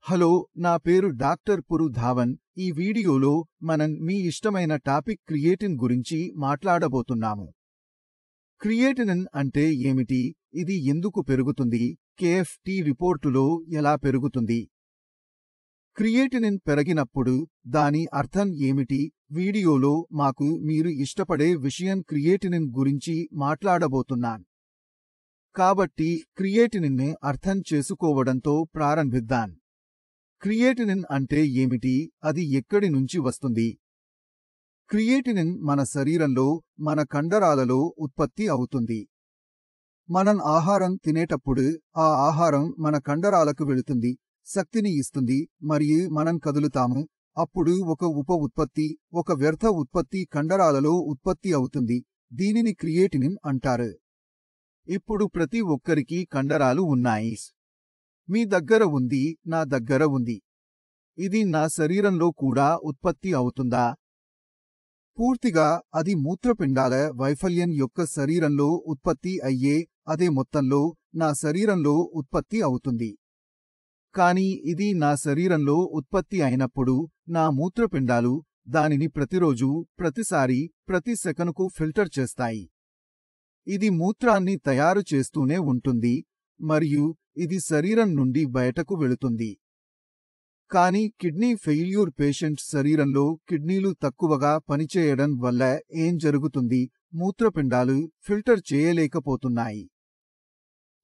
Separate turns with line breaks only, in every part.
Hello, నా పేరు doctor పురు Dhawan. ఈ వీడియోలో మనం మీ ఇష్టమైన టాపిక్ క్రియేటిన్ గురించి మాట్లాడబోతున్నాము. క్రియేటినిన్ అంటే ఏమిటి? ఇది ఎందుకు పెరుగుతుంది? కేఎఫ్టి రిపోర్టులో ఎలా పెరుగుతుంది? క్రియేటినిన్ పెరిగినప్పుడు దాని అర్థం ఏమిటి? వీడియోలో మాకు మీరు ఇష్టపడే విషయం క్రియేటినిన్ గురించి మాట్లాడబోతున్నాను. కాబట్టి క్రియేటినిన్ అర్థం చేసుకోవడంతో ప్రారంభిద్దాం. క్రియేటినిన్ అంటే ఏమిటి? అది ఎక్కడి నుంచి వస్తుంది? క్రియేటినిన్ మన శరీరంలో, మన కండరాలలో ఉత్పత్తి అవుతుంది. మనం ఆహారం తినేటప్పుడు ఆ ఆహారం మన కండరాలకు వెళుతుంది, శక్తిని ఇస్తుంది మరియు మనం కదులుతాము. అప్పుడు ఒక ఉప ఉత్పత్తి, ఒక వ్యర్థ ఉత్పత్తి కండరాలలో ఉత్పత్తి అవుతుంది. దీనిని క్రియేటినిన్ అంటారు. ఇప్పుడు ప్రతి ఒక్కరికి కండరాలు ఉన్నాయి. మీ దగ్గర ఉంది, నా దగ్గర ఉంది. ఇది నా శరీరంలో కూడా ఉత్పత్తి అవుతుందా? పూర్తిగా అది మూత్రపిండాల వైఫల్యం యొక్క శరీరంలో ఉత్పత్తి అయ్యే అదే మొత్తంలో నా శరీరంలో ఉత్పత్తి అవుతుంది. కానీ ఇది నా శరీరంలో ఉత్పత్తి అయినప్పుడు నా మూత్రపిండాలు దానిని ప్రతిరోజు, ప్రతిసారి, ప్రతి సెకనుకు ఫిల్టర్ చేస్తాయి. ఇది మూత్రాన్ని తయారు చేస్తూనే ఉంటుంది మరియు ఇది శరీరం నుండి బయటకు వెళుతుంది. కానీ కిడ్నీ ఫెయిల్యూర్ పేషెంట్ శరీరంలో కిడ్నీలు తక్కువగా పనిచేయడం వల్ల ఏం జరుగుతుంది? మూత్రపిండాలు ఫిల్టర్ చేయలేకపోతున్నాయి.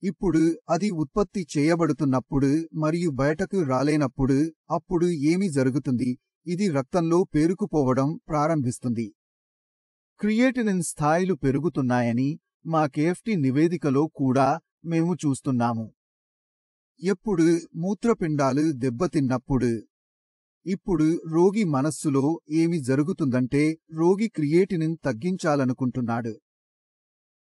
ఇప్పుడు అది ఉత్పత్తి చేయబడుతున్నప్పుడు మరియు బయటకు రాలేనప్పుడు అప్పుడు ఏమి జరుగుతుంది? ఇది రక్తంలో పేరుకుపోవడం ప్రారంభిస్తుంది. క్రియేటినిన్ స్థాయిలు పెరుగుతున్నాయని మా కేఎఫ్టి నివేదికలో కూడా మేము చూస్తున్నాము. ఎప్పుడు మూత్రపిండాలు దెబ్బతిన్నప్పుడు. ఇప్పుడు రోగి మనస్సులో ఏమి జరుగుతుందంటే రోగి క్రియేటినిన్ తగ్గించాలనుకుంటున్నాడు.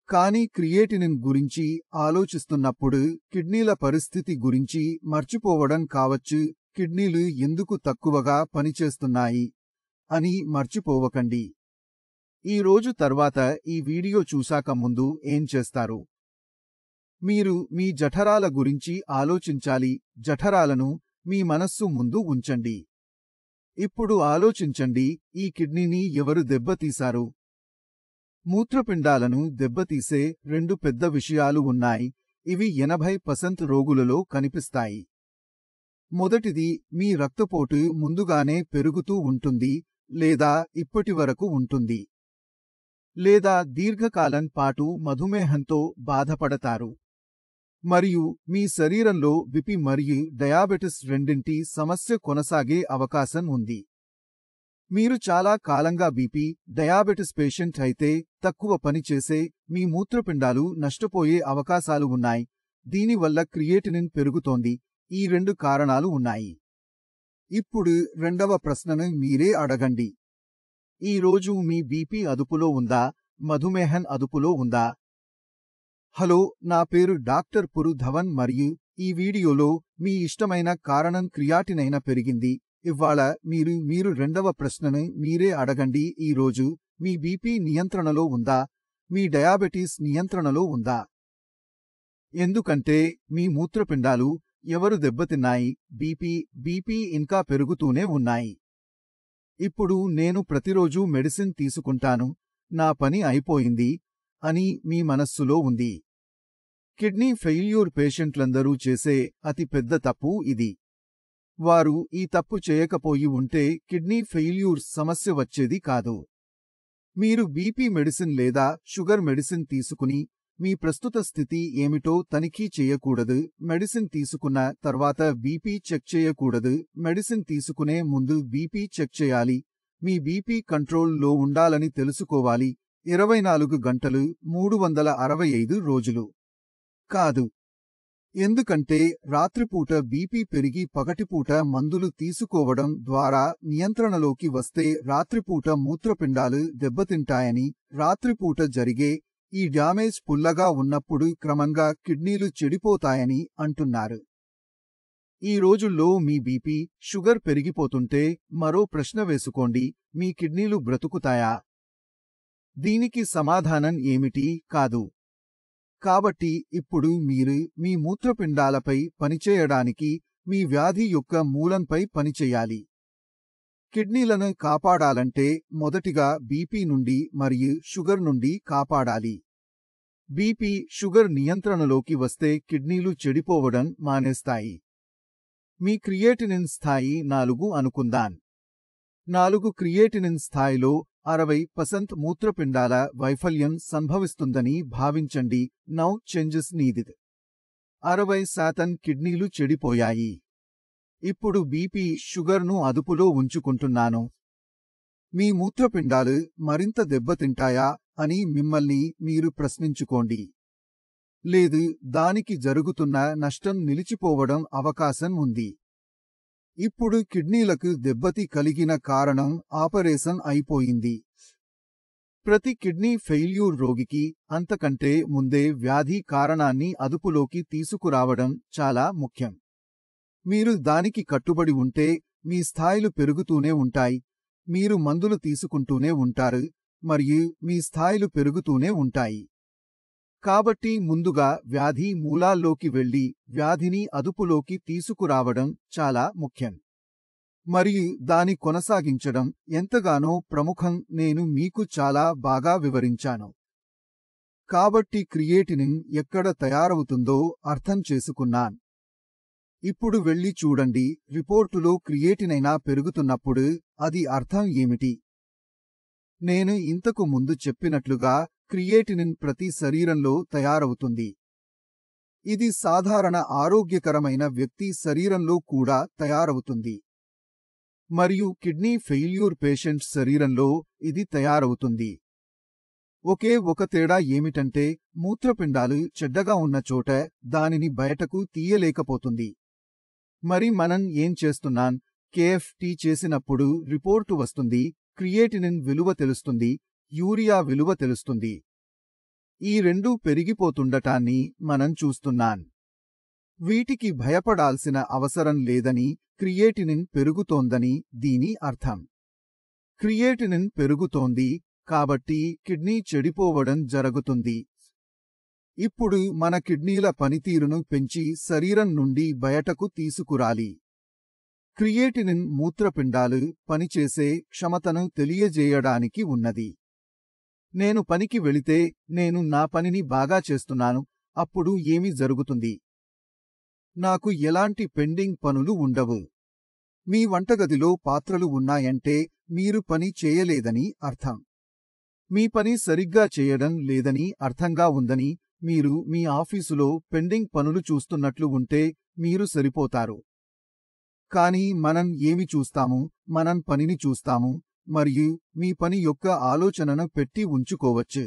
కానీ క్రియేటినిన్ గురించి ఆలోచిస్తున్నప్పుడు కిడ్నీల పరిస్థితి గురించి మర్చిపోవడం కావచ్చు. కిడ్నీలు ఎందుకు తక్కువగా పనిచేస్తున్నాయి అని మర్చిపోవకండి. ఈ రోజు తర్వాత ఈ వీడియో చూశాక ముందు ఏం చేస్తారు? మీరు మీ జఠరాల గురించి ఆలోచించాలి. జఠరాలను మీ మనస్సు ముందు ఉంచండి. ఇప్పుడు ఆలోచించండి, ఈ కిడ్నీని ఎవరు దెబ్బతీశారు? మూత్రపిండాలను దెబ్బతీసే రెండు పెద్ద విషయాలు ఉన్నాయి. ఇవి 80% రోగులలో కనిపిస్తాయి. మొదటిది, మీ రక్తపోటు ముందుగానే పెరుగుతూ ఉంటుంది లేదా ఇప్పటివరకు ఉంటుంది, లేదా దీర్ఘకాలం పాటు మధుమేహంతో బాధపడతారు మరియు మీ శరీరంలో బిపి మరియు డయాబెటిస్ రెండింటి సమస్య కొనసాగే అవకాశం ఉంది. మీరు చాలా కాలంగా బీపీ, డయాబెటిస్ పేషెంట్ అయితే తక్కువ పనిచేసే మీ మూత్రపిండాలు నష్టపోయే అవకాశాలు ఉన్నాయి. దీనివల్ల క్రియేటినిన్ పెరుగుతోంది. ఈ రెండు కారణాలు ఉన్నాయి. ఇప్పుడు రెండవ ప్రశ్నను మీరే అడగండి. ఈ రోజు మీ బీపీ అదుపులో ఉందా? మధుమేహం అదుపులో ఉందా? హలో, నా పేరు డాక్టర్ పురు ధవన్ మరియు ఈ వీడియోలో మీ ఇష్టమైన కారణం క్రియాటినైన పెరిగింది. ఇవాళ మీరు రెండవ ప్రశ్నను మీరే అడగండి. ఈ రోజు మీ బీపీ నియంత్రణలో ఉందా? మీ డయాబెటీస్ నియంత్రణలో ఉందా? ఎందుకంటే మీ మూత్రపిండాలు ఎవరు దెబ్బతిన్నాయి? బీపీ ఇంకా పెరుగుతూనే ఉన్నాయి. ఇప్పుడు నేను ప్రతిరోజు మెడిసిన్ తీసుకుంటాను, నా పని అయిపోయింది అని మీ మనస్సులో ఉంది. కిడ్నీ ఫెయిల్యూర్ పేషెంట్లందరూ చేసే అతి పెద్ద తప్పు ఇది. వారు ఈ తప్పు చేయకపోయి ఉంటే కిడ్నీ ఫెయిల్యూర్ సమస్య వచ్చేది కాదు. మీరు బీపీ మెడిసిన్ లేదా షుగర్ మెడిసిన్ తీసుకుని మీ ప్రస్తుత స్థితి ఏమిటో తనిఖీ చేయకూడదు. మెడిసిన్ తీసుకున్న తర్వాత బీపీ చెక్ చేయకూడదు. మెడిసిన్ తీసుకునే ముందు బీపీ చెక్ చేయాలి. మీ బీపీ కంట్రోల్లో ఉండాలని తెలుసుకోవాలి. 24 గంటలు 365 రోజులు కాదు. ఎందుకంటే రాత్రిపూట బీపీ పెరిగి పగటిపూట మందులు తీసుకోవడం ద్వారా నియంత్రణలోకి వస్తే రాత్రిపూట మూత్రపిండాలు దెబ్బతింటాయని, రాత్రిపూట జరిగే ఈ డ్యామేజ్ పుల్లగా ఉన్నప్పుడు క్రమంగా కిడ్నీలు చెడిపోతాయని అంటున్నారు. ఈ రోజుల్లో మీ బీపీ, షుగర్ పెరిగిపోతుంటే మరో ప్రశ్న వేసుకోండి, మీ కిడ్నీలు బ్రతుకుతాయా? దీనికి సమాధానం ఏమిటి? కాదు. కాబట్టి ఇప్పుడు మీరు మీ మూత్రపిండాలపై పనిచేయడానికి మీ వ్యాధి యొక్క మూలంపై పనిచేయాలి. కిడ్నీలను కాపాడాలంటే మొదటిగా బీపీ నుండి మరియు షుగర్ నుండి కాపాడాలి. బీపీ, షుగర్ నియంత్రణలోకి వస్తే కిడ్నీలు చెడిపోవడం మానేస్తాయి. మీ క్రియేటినిన్ స్థాయి 4 అనుకుందాం. 4 క్రియేటినిన్ స్థాయిలో 60% మూత్రపిండాల వైఫల్యం సంభవిస్తుందని భావించండి. Now changes నీడిడ్. 60% కిడ్నీలు చెడిపోయాయి. ఇప్పుడు బీపీ, షుగర్ను అదుపులో ఉంచుకుంటున్నాను. మీ మూత్రపిండాలు మరింత దెబ్బతింటాయా అని మిమ్మల్ని మీరు ప్రశ్నించుకోండి. లేదు, దానికి జరుగుతున్న నష్టం నిలిచిపోవడం అవకాశం ఉంది. ఇప్పుడు కిడ్నీలకు దెబ్బతి కలిగిన కారణం ఆపరేషన్ అయిపోయింది. ప్రతి కిడ్నీ ఫెయిల్యూర్ రోగికి అంతకంటే ముందే వ్యాధి కారణాన్ని అదుపులోకి తీసుకురావడం చాలా ముఖ్యం. మీరు దానికి కట్టుబడి ఉంటే మీ స్థాయిలు పెరుగుతూనే ఉంటాయి. మీరు మందులు తీసుకుంటూనే ఉంటారు మరియు మీ స్థాయిలు పెరుగుతూనే ఉంటాయి. కాబట్టి ముందుగా వ్యాధి మూలాల్లోకి వెళ్లి వ్యాధిని అదుపులోకి తీసుకురావడం చాలా ముఖ్యం. మరియు దాని కొనసాగించడం ఎంతగానో ప్రముఖం. నేను మీకు చాలా బాగా వివరించాను. కాబట్టి క్రియేటినిన్ ఎక్కడ తయారవుతుందో అర్థం చేసుకున్నాం. ఇప్పుడు వెళ్ళి చూడండి, రిపోర్టులో క్రియేటినైనా పెరుగుతున్నప్పుడు అది అర్థం ఏమిటి? నేను ఇంతకు ముందు చెప్పినట్లుగా క్రియేటినిన్ ప్రతి శరీరంలో తయారవుతుంది. ఇది సాధారణ ఆరోగ్యకరమైన వ్యక్తి శరీరంలో కూడా తయారవుతుంది. మరియు కిడ్నీ ఫెయిల్యూర్ పేషెంట్ శరీరంలో ఇది తయారవుతుంది. ఒకే ఒక తేడా ఏమిటంటే మూత్రపిండాలు చెడ్డగా ఉన్న చోట దానిని బయటకు తీయలేకపోతుంది. మరి మనం ఏం చేస్తున్నాం? కేఎఫ్టి చేసినప్పుడు రిపోర్టు వస్తుంది, క్రియేటినిన్ విలువ తెలుస్తుంది, యూరియా విలువ తెలుస్తుంది. ఈ రెండూ పెరిగిపోతుండటాన్ని మనం చూస్తున్నాం. వీటికి భయపడాల్సిన అవసరం లేదని, క్రియేటినిన్ పెరుగుతోందని దీని అర్థం. క్రియేటినిన్ పెరుగుతోంది కాబట్టి కిడ్నీ చెడిపోవడం జరుగుతుంది. ఇప్పుడు మన కిడ్నీల పనితీరును పెంచి శరీరం నుండి బయటకు తీసుకురాలి. క్రియేటినిన్ మూత్రపిండాలు పనిచేసే క్షమతను తెలియజేయడానికి ఉన్నది. నేను పనికి వెళితే నేను నా పనిని బాగా చేస్తున్నాను, అప్పుడు ఏమి జరుగుతుంది? నాకు ఎలాంటి పెండింగ్ పనులు ఉండవు. మీ వంటగదిలో పాత్రలు ఉన్నాయంటే మీరు పని చేయలేదని అర్థం. మీ పని సరిగ్గా చేయడం లేదని అర్థంగా ఉందని. మీరు మీ ఆఫీసులో పెండింగ్ పనులు చూస్తున్నట్లు ఉంటే మీరు సరిపోతారు. కానీ మనం ఏమి చూస్తాము? మనం పనిని చూస్తాము మరియు మీ పని యొక్క ఆలోచనను పెట్టి ఉంచుకోవచ్చు.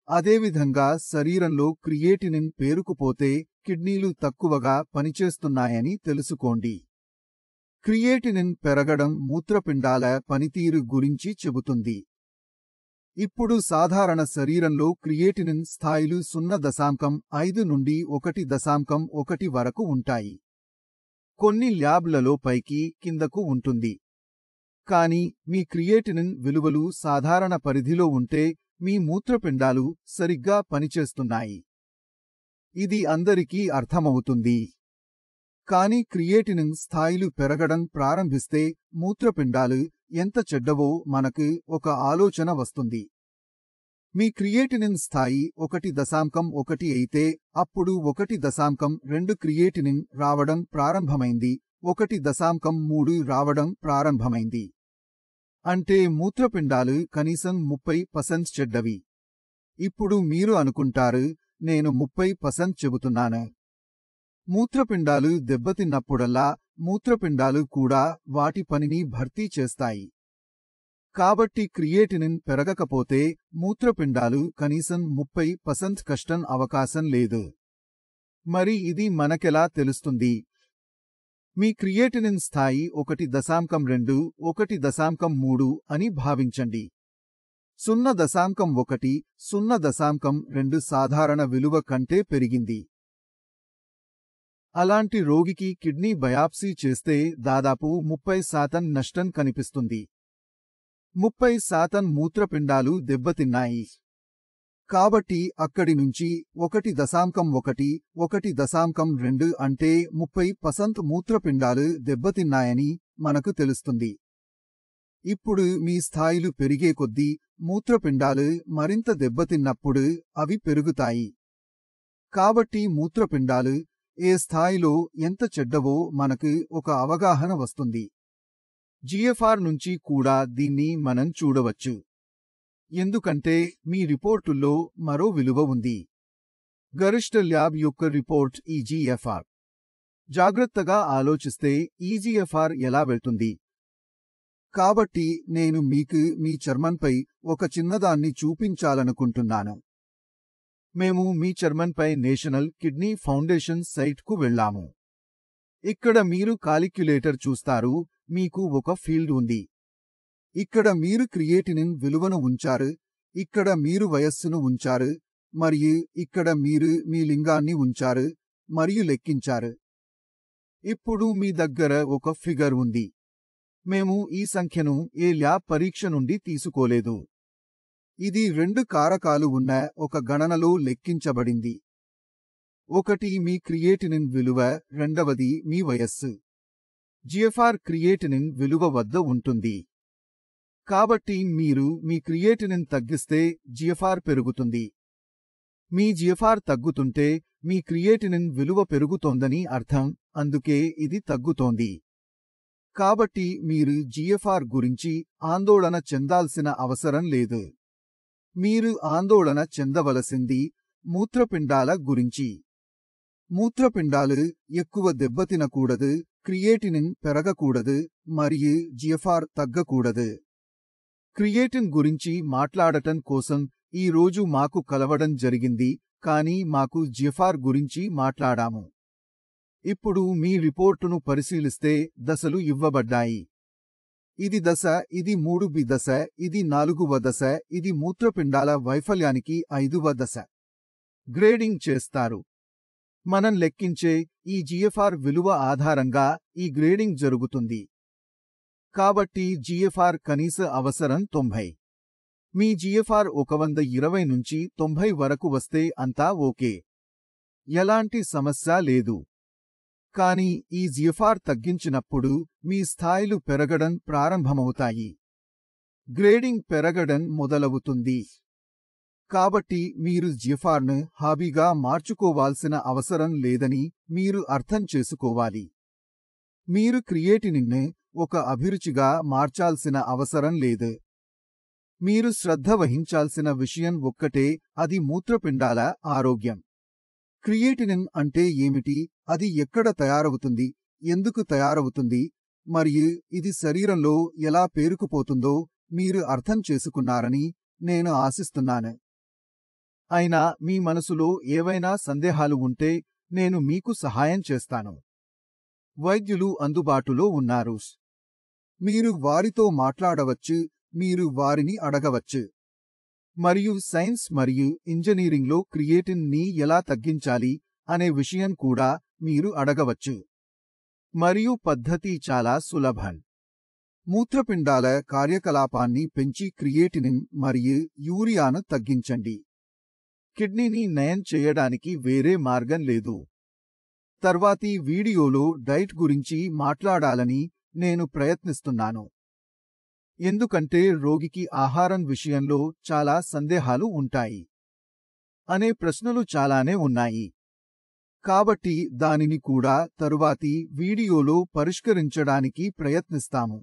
అదేవిధంగా శరీరంలో క్రియేటినిన్ పేరుకుపోతే కిడ్నీలు తక్కువగా పనిచేస్తున్నాయని తెలుసుకోండి. క్రియేటినిన్ పెరగడం మూత్రపిండాల పనితీరు గురించి చెబుతుంది. ఇప్పుడు సాధారణ శరీరంలో క్రియేటినిన్ స్థాయిలు 0.5 నుండి 1.1 వరకు ఉంటాయి. కొన్ని ల్యాబ్లలో పైకి కిందకు ఉంటుంది. కానీ మీ క్రియేటినిన్ విలువలు సాధారణ పరిధిలో ఉంటే మీ మూత్రపిండాలు సరిగ్గా పనిచేస్తున్నాయి. ఇది అందరికీ అర్థమవుతుంది. కానీ క్రియేటినిన్ స్థాయిలు పెరగడం ప్రారంభిస్తే మూత్రపిండాలు ఎంత చెడ్డవో మనకు ఒక ఆలోచన వస్తుంది. మీ క్రియేటినిన్ స్థాయి 1.1 అయితే అప్పుడు 1.2 క్రియేటినిన్ రావడం ప్రారంభమైంది, 1.3 రావడం ప్రారంభమైంది. అంటే మూత్రపిండాలు కనీసం 30% చెడ్డవి. ఇప్పుడు మీరు అనుకుంటారు, నేను 30% చెబుతున్నాను. మూత్రపిండాలు దెబ్బతిన్నప్పుడల్లా మూత్రపిండాలు కూడా వాటి పనిని భర్తీ చేస్తాయి. కాబట్టి క్రియేటినిన్ పెరగకపోతే మూత్రపిండాలు కనీసం 30% కష్టం అవకాశం లేదు. మరి ఇది మనకెలా తెలుస్తుంది? మీ క్రియేటినిన్ స్థాయి 1.2, 1.3 అని భావించండి. 0.1, 0.2 సాధారణ విలువ కంటే పెరిగింది. అలాంటి రోగికి కిడ్నీ బయాప్సీ చేస్తే దాదాపు 30% నష్టం కనిపిస్తుంది. 30% మూత్రపిండాలు దెబ్బతిన్నాయి. కాబట్టి అక్కడి నుంచి 1.1, 1.2 అంటే 30% మూత్రపిండాలు దెబ్బతిన్నాయని మనకు తెలుస్తుంది. ఇప్పుడు మీ స్థాయిలు పెరిగే కొద్దీ మూత్రపిండాలు మరింత దెబ్బతిన్నప్పుడు అవి పెరుగుతాయి. కాబట్టి మూత్రపిండాలు ఏ స్థాయిలో ఎంత చెడ్డవో మనకు ఒక అవగాహన వస్తుంది. జిఎఫ్ఆర్ నుంచి కూడా దీన్ని మనం చూడవచ్చు. ఎందుకంటే మీ రిపోర్టుల్లో మరో విలువ ఉంది. గరిష్ట ల్యాబ్ యొక్క రిపోర్ట్ ఈ జిఎఫ్ఆర్. జాగ్రత్తగా ఆలోచిస్తే ఈ జిఎఫ్ఆర్ ఎలా వెళ్తుంది? కాబట్టి నేను మీకు మీ చర్మంపై ఒక చిన్నదాన్ని చూపించాలనుకుంటున్నాను. మేము మీ చర్మంపై నేషనల్ కిడ్నీ ఫౌండేషన్ సైట్కు వెళ్ళాము. ఇక్కడ మీరు కాలిక్యులేటర్ చూస్తారు. మీకు ఒక ఫీల్డ్ ఉంది. ఇక్కడ మీరు క్రియేటినిన్ విలువను ఉంచారు, ఇక్కడ మీరు వయస్సును ఉంచారు, మరియు ఇక్కడ మీరు మీ లింగాన్ని ఉంచారు మరియు లెక్కించారు. ఇప్పుడు మీ దగ్గర ఒక ఫిగర్ ఉంది. మేము ఈ సంఖ్యను ఏ ల్యాబ్ పరీక్ష నుండి తీసుకోలేదు. ఇది 2 కారకాలు ఉన్న ఒక గణనలో లెక్కించబడింది. ఒకటి మీ క్రియేటినిన్ విలువ, రెండవది మీ వయస్సు. జిఎఫ్ఆర్ క్రియేటినిన్ విలువ వద్ద ఉంటుంది. కాబట్టి మీరు మీ క్రియేటినిన్ తగ్గిస్తే జిఎఫ్ఆర్ పెరుగుతుంది. మీ జిఎఫ్ఆర్ తగ్గుతుంటే మీ క్రియేటినిన్ విలువ పెరుగుతోందని అర్థం, అందుకే ఇది తగ్గుతోంది. కాబట్టి మీరు జిఎఫ్ఆర్ గురించి ఆందోళన చెందాల్సిన అవసరం లేదు. మీరు ఆందోళన చెందవలసింది మూత్రపిండాల గురించి. మూత్రపిండాలు ఎక్కువ దెబ్బతినకూడదు, క్రియేటినిన్ పెరగకూడదు మరియు జిఎఫ్ఆర్ తగ్గకూడదు. క్రియేటిన్ గురించి మాట్లాడటం కోసం ఈ రోజు మాకు కలవడం జరిగింది, కానీ మాకు జిఎఫ్ఆర్ గురించి మాట్లాడాము. ఇప్పుడు మీ రిపోర్టును పరిశీలిస్తే దశలు ఇవ్వబడ్డాయి. ఇది దశ, ఇది 3B దశ, ఇది 4వ దశ, ఇది మూత్రపిండాల వైఫల్యానికి 5వ దశ. గ్రేడింగ్ చేస్తారు. మనం లెక్కించే ఈ జిఎఫ్ఆర్ విలువ ఆధారంగా ఈ గ్రేడింగ్ జరుగుతుంది. కాబట్టి జిఎఫ్ఆర్ కనీస అవసరం 90. మీ జిఎఫ్ఆర్ 120 నుంచి 90 వరకు వస్తే అంతా ఓకే. ఎలాంటి సమస్య లేదు. కానీ ఈ జిఎఫ్ఆర్ తగ్గించినప్పుడు మీ స్థాయిలు పెరగడం ప్రారంభమవుతాయి. గ్రేడింగ్ పెరగడం మొదలవుతుంది. కాబట్టి మీరు జిఎఫ్ఆర్ను హాబీగా మార్చుకోవాల్సిన అవసరం లేదని మీరు అర్థం చేసుకోవాలి. మీరు క్రియేటినిన్ను ఒక అభిరుచిగా మార్చాల్సిన అవసరం లేదు. మీరు శ్రద్ధ వహించాల్సిన విషయం ఒక్కటే, అది మూత్రపిండాల ఆరోగ్యం. క్రియేటినిన్ అంటే ఏమిటి, అది ఎక్కడ తయారవుతుంది, ఎందుకు తయారవుతుంది, మరియు ఇది శరీరంలో ఎలా పేరుకుపోతుందో మీరు అర్థం చేసుకున్నారని నేను ఆశిస్తున్నాను. అయినా మీ మనసులో ఏవైనా సందేహాలు ఉంటే నేను మీకు సహాయం చేస్తాను. వైద్యులు అందుబాటులో ఉన్నారు. మీరు వారితో మాట్లాడవచ్చు, మీరు వారిని అడగవచ్చు. మరియు సైన్స్ మరియు ఇంజనీరింగ్లో క్రియేటిన్ ని ఎలా తగ్గించాలి అనే విషయం కూడా మీరు అడగవచ్చు. మరియు పద్ధతి చాలా సులభం. మూత్రపిండాల కార్యకలాపాన్ని పెంచి క్రియేటినిన్ మరియు యూరియాను తగ్గించండి. కిడ్నీని నయం చేయడానికి వేరే మార్గం లేదు. తర్వాతి వీడియోలో డైట్ గురించి మాట్లాడాలని నేను ప్రయత్నిస్తున్నాను. ఎందుకంటే రోగికి ఆహారం విషయంలో చాలా సందేహాలు ఉంటాయి. అనే ప్రశ్నలు చాలానే ఉన్నాయి. కాబట్టి దానిని కూడా తరువాతి వీడియోలో పరిష్కరించడానికి ప్రయత్నిస్తాము.